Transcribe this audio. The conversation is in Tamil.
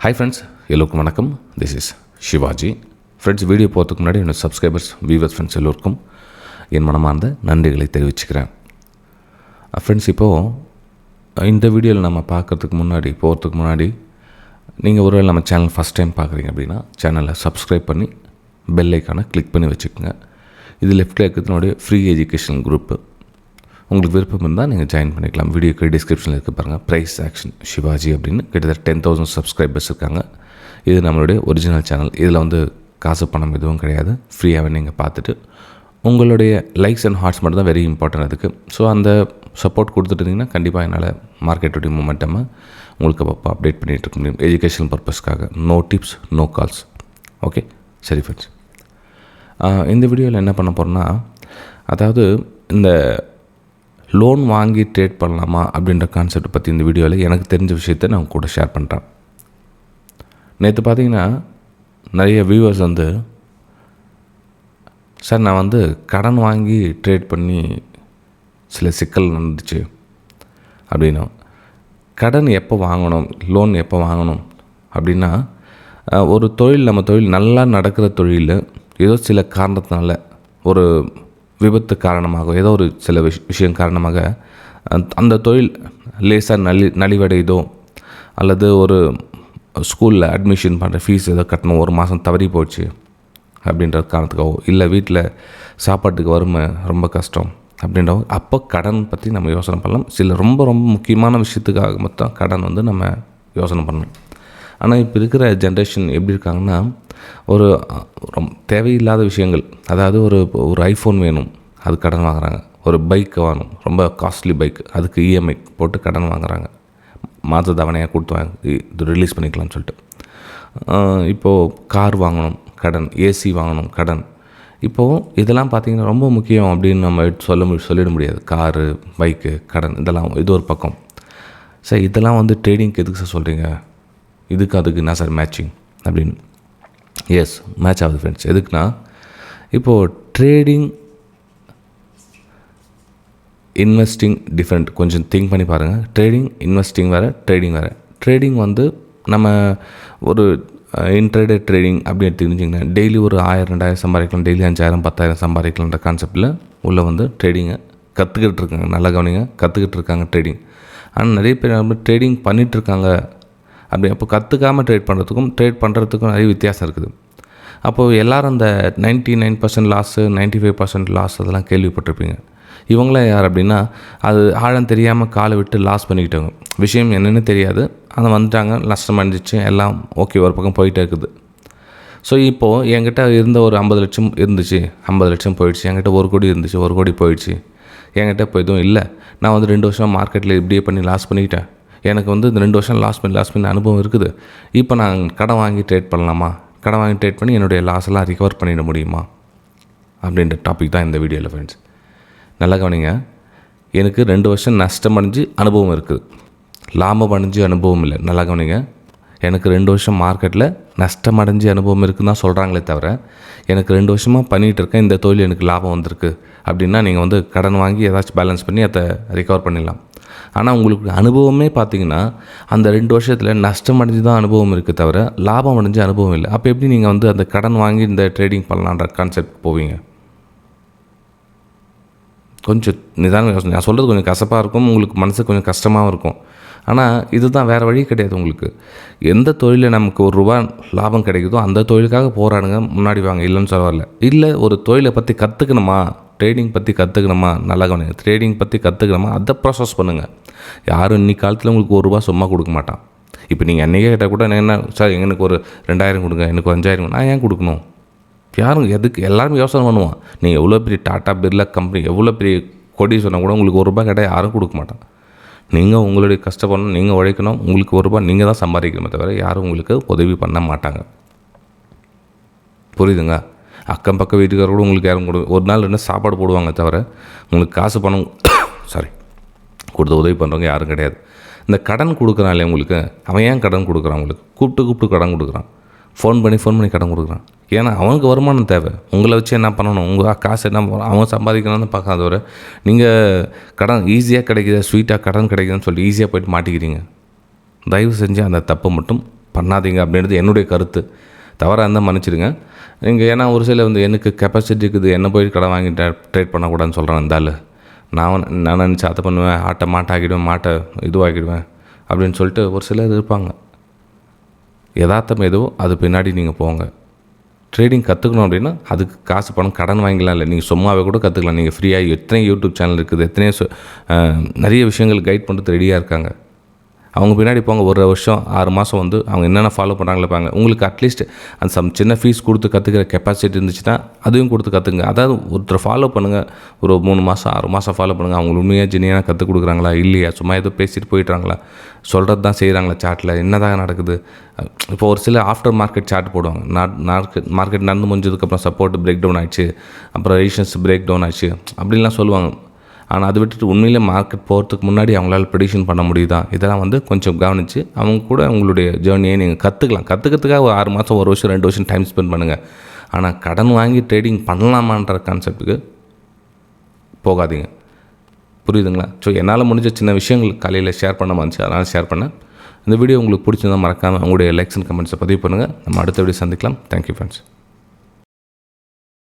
ஹாய் ஃப்ரெண்ட்ஸ், எல்லோருக்கும் வணக்கம். This is Shivaji. Friends, video போகிறதுக்கு முன்னாடி என்னோடய சப்ஸ்கிரைபர்ஸ், வியூவர்ஸ், ஃப்ரெண்ட்ஸ் எல்லோருக்கும் என் மனமார்ந்த நன்றிகளை தெரிவிச்சுக்கிறேன். ஃப்ரெண்ட்ஸ், இப்போது இந்த வீடியோவில் நம்ம போகிறதுக்கு முன்னாடி நீங்கள் ஒருவேளை நம்ம சேனல் ஃபஸ்ட் டைம் பார்க்குறீங்க அப்படின்னா சேனலை சப்ஸ்கிரைப் பண்ணி பெல் ஐக்கானை கிளிக் பண்ணி வச்சுக்கோங்க. இது லெஃப்ட்டில் இருக்கிறதுனுடைய ஃப்ரீ எஜுகேஷன் குரூப்பு. உங்களுக்கு விருப்பம் இருந்தால் நீங்கள் ஜாயின் பண்ணிக்கலாம். வீடியோக்கு டிஸ்கிரிப்ஷனில் இருக்க பாருங்கள், ப்ரைஸ் ஆக்ஷன் சிவாஜி அப்படின்னு கிட்டத்தட்ட 10,000 சப்ஸ்கிரைபர்ஸ் இருக்காங்க. இது நம்மளுடைய ஒரிஜினல் சேனல். இதில் காசு பணம் எதுவும் கிடையாது. ஃப்ரீயாகவே நீங்கள் பார்த்துட்டு உங்களுடைய லைக்ஸ் அண்ட் ஹார்ட்ஸ் மட்டும் தான் வெரி இம்பார்ட்டன்ட் அதுக்கு. ஸோ அந்த சப்போர்ட் கொடுத்துட்டிங்கன்னா கண்டிப்பாக என்னால் மார்க்கெட்டுடைய மூமெண்ட்டமாக உங்களுக்கு அப்போ அப்டேட் பண்ணிகிட்டு இருக்க முடியும். எஜுகேஷன் பர்பஸ்க்காக. No tips, no calls. Okay, சரி ஃப்ரெண்ட்ஸ். இந்த வீடியோவில் என்ன பண்ண போகிறோன்னா, அதாவது இந்த லோன் வாங்கி ட்ரேட் பண்ணலாமா அப்படின்ற கான்செப்ட் பற்றி இந்த வீடியோவில் எனக்கு தெரிஞ்ச விஷயத்தை நான் கூட ஷேர் பண்ணுறேன். நேற்று பார்த்தீங்கன்னா நிறைய வியூவர்ஸ் சார் நான் கடன் வாங்கி ட்ரேட் பண்ணி சில சிக்கல் நடந்துச்சு அப்படின்னா, கடன் எப்போ வாங்கணும், லோன் எப்போ வாங்கணும் அப்படின்னா, ஒரு தொழில், நம்ம தொழில் நல்லா நடக்கிற தொழில் ஏதோ சில காரணத்தினால, ஒரு விபத்து காரணமாக, ஏதோ ஒரு சில விஷயம் காரணமாக அந்த தொழில் லேசாக நலிவடையுதோ, அல்லது ஒரு ஸ்கூலில் அட்மிஷன் பண்ணுற ஃபீஸ் ஏதோ கட்டணும், ஒரு மாதம் தவறி போச்சு அப்படின்ற காரணத்துக்காகவோ, இல்லை வீட்டில் சாப்பாட்டுக்கு வறுமை ரொம்ப கஷ்டம் அப்படின்றவோ, அப்போ கடன் பற்றி நம்ம யோசனை பண்ணலாம். சில ரொம்ப ரொம்ப முக்கியமான விஷயத்துக்காக மொத்தம் கடன் நம்ம யோசனை பண்ணணும். ஆனால் இப்போ இருக்கிற ஜென்ரேஷன் எப்படி இருக்காங்கன்னா, ஒரு தேவையில்லாத விஷயங்கள், அதாவது ஒரு ஐஃபோன் வேணும், அது கடன் வாங்குகிறாங்க. ஒரு பைக் வாங்கணும், ரொம்ப காஸ்ட்லி பைக், அதுக்கு இஎம்ஐ போட்டு கடன் வாங்குகிறாங்க. மாத தவணையாக கொடுத்து இது ரிலீஸ் பண்ணிக்கலாம்னு சொல்லிட்டு. இப்போது கார் வாங்கணும் கடன், ஏசி வாங்கணும் கடன். இப்போது இதெல்லாம் பார்த்திங்கன்னா ரொம்ப முக்கியம் அப்படின்னு நம்ம சொல்லிட முடியாது. காரு, பைக்கு, கடன், இதெல்லாம் இது ஒரு பக்கம். சார் இதெல்லாம் ட்ரேடிங்க்கு எதுக்கு சார் சொல்கிறீங்க, அதுக்கு என்ன சார் மேட்சிங் அப்படின்னு. எஸ், மேட்ச் ஆகுது ஃப்ரெண்ட்ஸ். எதுக்குன்னா, இப்போது ட்ரேடிங், இன்வெஸ்டிங் டிஃப்ரெண்ட். கொஞ்சம் திங்க் பண்ணி பாருங்கள். ட்ரேடிங், இன்வெஸ்டிங் வேறு, ட்ரேடிங் வேறு. ட்ரேடிங் நம்ம ஒரு இன்ட்ரடே ட்ரேடிங் அப்படி எடுத்துக்கிட்டிங்கன்னா டெய்லி ஒரு 1000, 2000 சம்பாதிக்கலாம், டெய்லி 5000, 10,000 சம்பாதிக்கலான்ற கான்செப்டில் உள்ள ட்ரேடிங்கை கற்றுக்கிட்டு இருக்காங்க. நல்லா கவனிங்க, கற்றுக்கிட்டு இருக்காங்க ட்ரேடிங். ஆனால் நிறைய பேர் ட்ரேடிங் பண்ணிகிட்ருக்காங்க. அப்படி அப்போ கற்றுக்காமல் ட்ரேட் பண்ணுறதுக்கும் நிறைய வித்தியாசம் இருக்குது. அப்போது எல்லோரும் அந்த 99% லாஸு, 95% லாஸ் அதெல்லாம் கேள்விப்பட்டிருப்பீங்க. இவங்களாம் யார் அப்படின்னா, அது ஆழம் தெரியாமல் காலை விட்டு லாஸ் பண்ணிக்கிட்டவங்க. விஷயம் என்னென்னு தெரியாது, அதை வந்துட்டாங்க, நஷ்டம் அடைஞ்சிச்சு, எல்லாம் ஓகே, ஒரு பக்கம் போயிட்டே இருக்குது. ஸோ இப்போது என்கிட்ட இருந்த ஒரு 50 லட்சம் இருந்துச்சு, 50 லட்சம் போயிடுச்சு. என்கிட்ட 1 கோடி இருந்துச்சு, 1 கோடி போயிடுச்சு. என்கிட்ட இப்போ எதுவும் இல்லை. நான் 2 வருஷம் மார்க்கெட்டில் இப்படியே பண்ணி லாஸ் பண்ணிக்கிட்டேன். எனக்கு இந்த 2 வருஷம் லாஸ் பண்ணி அனுபவம் இருக்குது. இப்போ நான் கடன் வாங்கி ட்ரேட் பண்ணலாமா, கடன் வாங்கி ட்ரேட் பண்ணி என்னுடைய லாஸெல்லாம் ரிகவர் பண்ணிட முடியுமா அப்படின்ற டாபிக் தான் இந்த வீடியோவில் ஃப்ரெண்ட்ஸ். நல்லா கவனிங்க. எனக்கு 2 வருஷம் நஷ்டம் அடைஞ்சு அனுபவம் இருக்குது, லாபம் அடைஞ்சு அனுபவம் இல்லை. நல்லா கவனிங்க. எனக்கு 2 வருஷம் மார்க்கெட்டில் நஷ்டம் அடைஞ்சு அனுபவம் இருக்குதுன்னு தான் சொல்கிறாங்களே தவிர, எனக்கு 2 வருஷமாக பண்ணிகிட்டு இருக்கேன், இந்த தொழில் எனக்கு லாபம் வந்திருக்கு அப்படின்னா நீங்கள் கடன் வாங்கி ஏதாச்சும் பேலன்ஸ் பண்ணி அதை ரிகவர் பண்ணிடலாம். ஆனால் உங்களுக்கு அனுபவமே பார்த்திங்கன்னா அந்த 2 வருஷத்தில் நஷ்டம் அடைஞ்சு தான் அனுபவம் இருக்குது தவிர லாபம் அடைஞ்ச அனுபவம் இல்லை. அப்போ எப்படி நீங்கள் அந்த கடன் வாங்கி இந்த ட்ரேடிங் பண்ணலான்ற கான்செப்ட் போவீங்க? கொஞ்சம் நிதானம் யோசனை. நான் சொல்கிறது கொஞ்சம் கசப்பாக இருக்கும், உங்களுக்கு மனசுக்கு கொஞ்சம் கஷ்டமாகவும் இருக்கும். ஆனால் இதுதான், வேறு வழி கிடையாது. உங்களுக்கு எந்த தொழிலில் நமக்கு ₹1 லாபம் கிடைக்குதோ அந்த தொழிலுக்காக போராடுங்க, முன்னாடி வாங்க, இல்லைன்னு சொல்ல வரல. இல்லை ஒரு தொழிலை பற்றி கற்றுக்கணுமா, ட்ரேடிங் பற்றி கற்றுக்கணுமா, நல்லா கவனிங்க, ட்ரேடிங் பற்றி கற்றுக்கணுமா, அதை ப்ராசஸ் பண்ணுங்கள். யாரும் இன்னைக்கு காலத்தில் உங்களுக்கு ₹1 சும்மா கொடுக்க மாட்டான். இப்போ நீங்கள் அன்றைக்கே கேட்டால் கூட என்ன சார் எனக்கு ஒரு 2000 கொடுங்க, எனக்கு 5000, நான் ஏன் கொடுக்கணும்? யாரும் எதுக்கு? எல்லாருமே யோசனை பண்ணுவான். நீங்கள் எவ்வளோ பெரிய டாட்டா, பிர்லா கம்பெனி, எவ்வளோ பெரிய கொடி சொன்னால் கூட உங்களுக்கு ₹1 கேட்டால் யாரும் கொடுக்க மாட்டான். நீங்கள் உங்களுடைய கஷ்டப்படணும், நீங்கள் உழைக்கணும், உங்களுக்கு ₹1 நீங்கள் தான் சம்பாதிக்கணுமே தவிர யாரும் உங்களுக்கு உதவி பண்ண மாட்டாங்க. புரியுதுங்க? அக்கம் பக்கம் வீட்டுக்கார கூட உங்களுக்கு யாரும் ஒரு நாள் 2 சாப்பாடு போடுவாங்க தவிர உங்களுக்கு காசு பணம் கொடுத்து உதவி பண்ணுறவங்க யாரும் கிடையாது. இந்த கடன் கொடுக்குறான் உங்களுக்கு, அவன் ஏன் கடன் கொடுக்குறான்? உங்களுக்கு கூப்பிட்டு கடன் கொடுக்குறான், ஃபோன் பண்ணி கடன் கொடுக்குறான். ஏன்னா அவனுக்கு வருமானம் தேவை. உங்களை வச்சு என்ன பண்ணணும், உங்கள் காசு என்ன அவன் சம்பாதிக்கணும்னு பார்க்காதவரை நீங்கள் கடன் ஈஸியாக கிடைக்கிது, ஸ்வீட்டாக கடன் கிடைக்குதுன்னு சொல்லி ஈஸியாக போய்ட்டு மாட்டிக்கிறீங்க. தயவு செஞ்சு அந்த தப்பை மட்டும் பண்ணாதீங்க அப்படின்றது என்னுடைய கருத்து. தவறாக இருந்தால் மன்னிச்சிடுங்க. நீங்கள் ஏன்னா ஒரு சில வந்து எனக்கு கெப்பாசிட்டி இருக்குது, என்ன போய் கடன் வாங்கி ட்ரேட் பண்ணக்கூடாதுன்னு சொல்கிறேன். இருந்தாலும் நான் நினச்சி அதை பண்ணுவேன், மாட்டாக்கிடுவேன், இதுவாகிடுவேன் அப்படின்னு சொல்லிட்டு ஒரு சிலர் இருப்பாங்க. யதார்த்தம் எதுவோ அது பின்னாடி நீங்கள் போங்க. ட்ரேடிங் கற்றுக்கணும் அப்படின்னா அதுக்கு காசு பணம் கடன் வாங்கிக்கலாம் இல்லை, நீங்கள் சும்மாவே கூட கற்றுக்கலாம். நீங்கள் ஃப்ரீயாக எத்தனை யூடியூப் சேனல் இருக்குது, எத்தனையோ நிறைய விஷயங்கள் கைட் பண்ணுறது ரெடியாக இருக்காங்க. அவங்க பின்னாடி போங்க. 1 வருஷம் 6 மாதம் வந்து அவங்க என்னென்ன ஃபாலோ பண்ணுறாங்களே பாருங்க. உங்களுக்கு அட்லீஸ்ட் அந்த சின்ன ஃபீஸ் கொடுத்து கற்றுக்கிற கெப்பாசிட்டி இருந்துச்சுன்னா அதையும் கொடுத்து கற்றுங்க. அதாவது ஒருத்தர் ஃபாலோ பண்ணுங்கள், ஒரு 3 மாதம் 6 மாதம் ஃபாலோ பண்ணுங்கள். அவங்க உண்மையாக ஜெனியாக கற்றுக் கொடுக்குறாங்களா இல்லையா, சும்மா ஏதோ பேசிட்டு போயிட்டுறாங்களா, சொல்கிறது தான் செய்கிறாங்களா, சாட்டில் என்ன தான் நடக்குது. இப்போ ஒரு சில ஆஃப்டர் மார்க்கெட் சார்ட் போடுவாங்க. மார்க்கெட் நடந்து முடிஞ்சதுக்கப்புறம் சப்போர்ட் பிரேக் டவுன் ஆயிடுச்சு, அப்புறம் ரெசிஸ்டன்ஸ் பிரேக் டவுன் ஆச்சு அப்படின்லாம் சொல்லுவாங்க. ஆனால் அது விட்டுட்டு உண்மையிலே மார்க்கெட் போகிறதுக்கு முன்னாடி அவங்களால ப்ரெடிக்ஷன் பண்ண முடியுதா, இதெல்லாம் வந்து கொஞ்சம் கவனித்து அவங்க கூட உங்களுடைய ஜேர்னியை நீங்கள் கற்றுக்கிறதுக்காக ஒரு 6 மாதம் 1 வருஷம் 2 வருஷம் டைம் ஸ்பெண்ட் பண்ணுங்கள். ஆனால் கடன் வாங்கி ட்ரேடிங் பண்ணலாமான்ற கான்செப்ட்டுக்கு போகாதீங்க. புரியுதுங்களா? ஸோ என்னால் முடிஞ்ச சின்ன விஷயங்கள் காலையில் ஷேர் பண்ண வந்துச்சு, அதனால் ஷேர் பண்ணேன். இந்த வீடியோ உங்களுக்கு பிடிச்சிருந்தால் மறக்காமல் உங்களுடைய லைக்ஸ் அண்ட் கமெண்ட்ஸை பதிவு பண்ணுங்கள். நம்ம அடுத்த வீடியோ சந்திக்கலாம். Thank you friends.